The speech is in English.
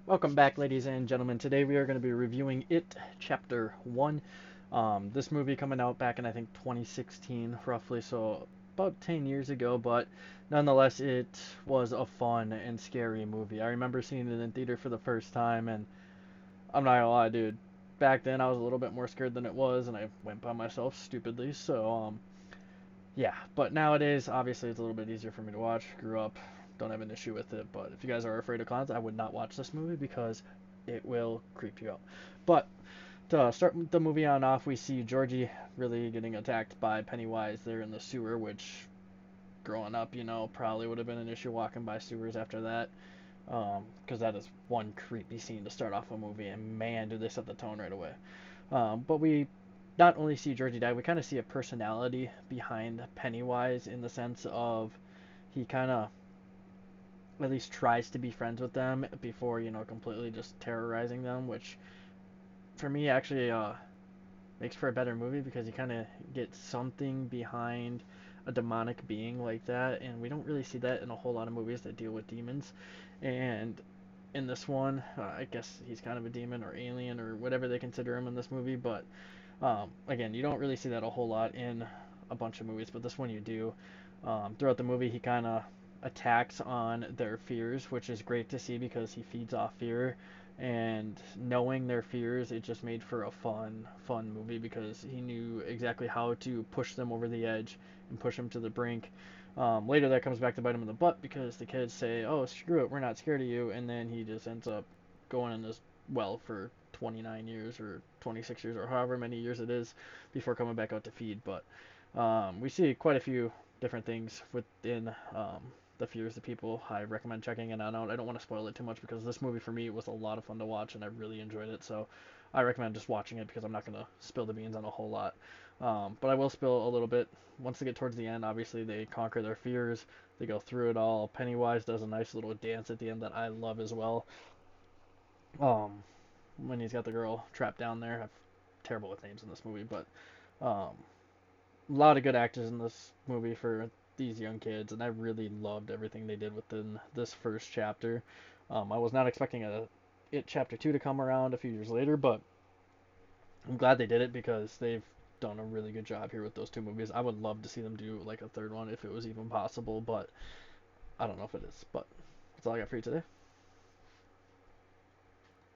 Welcome back, ladies and gentlemen. Today we are going to be reviewing It Chapter 1. This movie coming out back in, I think, 2016, roughly, so about 10 years ago, but nonetheless, it was a fun and scary movie. I remember seeing it in theater for the first time, and I'm not gonna lie, dude. Back then, I was a little bit more scared than it was, and I went by myself stupidly, so, yeah. But nowadays, obviously, it's a little bit easier for me to watch. Grew up, don't have an issue with it. But if you guys are afraid of clowns, I would not watch this movie because it will creep you out. But to start the movie on off, we see Georgie really getting attacked by Pennywise there in the sewer, which growing up, probably would have been an issue walking by sewers after that. Because that is one creepy scene to start off a movie, and man, do they set the tone right away. But we not only see Georgie die, we kind of see a personality behind Pennywise in the sense of he kind of at least tries to be friends with them before, completely just terrorizing them, which for me actually makes for a better movie because you kind of get something behind a demonic being like that, and we don't really see that in a whole lot of movies that deal with demons. And in this one, I guess he's kind of a demon or alien or whatever they consider him in this movie, but again, you don't really see that a whole lot in a bunch of movies, but this one you do. Throughout the movie, he kind of attacks on their fears, which is great to see because he feeds off fear. And knowing their fears, it just made for a fun movie because he knew exactly how to push them over the edge and push them to the brink. Later, that comes back to bite him in the butt because the kids say, "Oh, screw it, we're not scared of you," and then he just ends up going in this well for 29 years or 26 years or however many years it is before coming back out to feed. But we see quite a few different things within the fears of people. I recommend checking it out. I don't want to spoil it too much because this movie for me was a lot of fun to watch and I really enjoyed it. So I recommend just watching it because I'm not going to spill the beans on a whole lot. But I will spill a little bit. Once they get towards the end, obviously they conquer their fears. They go through it all. Pennywise does a nice little dance at the end that I love as well. Um, when he's got the girl trapped down there. I'm terrible with names in this movie, but um, a lot of good actors in this movie for these young kids, and I really loved everything they did within this first chapter. I was not expecting It Chapter 2 to come around a few years later, but I'm glad they did it because they've done a really good job here with those two movies. I would love to see them do like a third one if it was even possible, but I don't know if it is. But that's all I got for you today.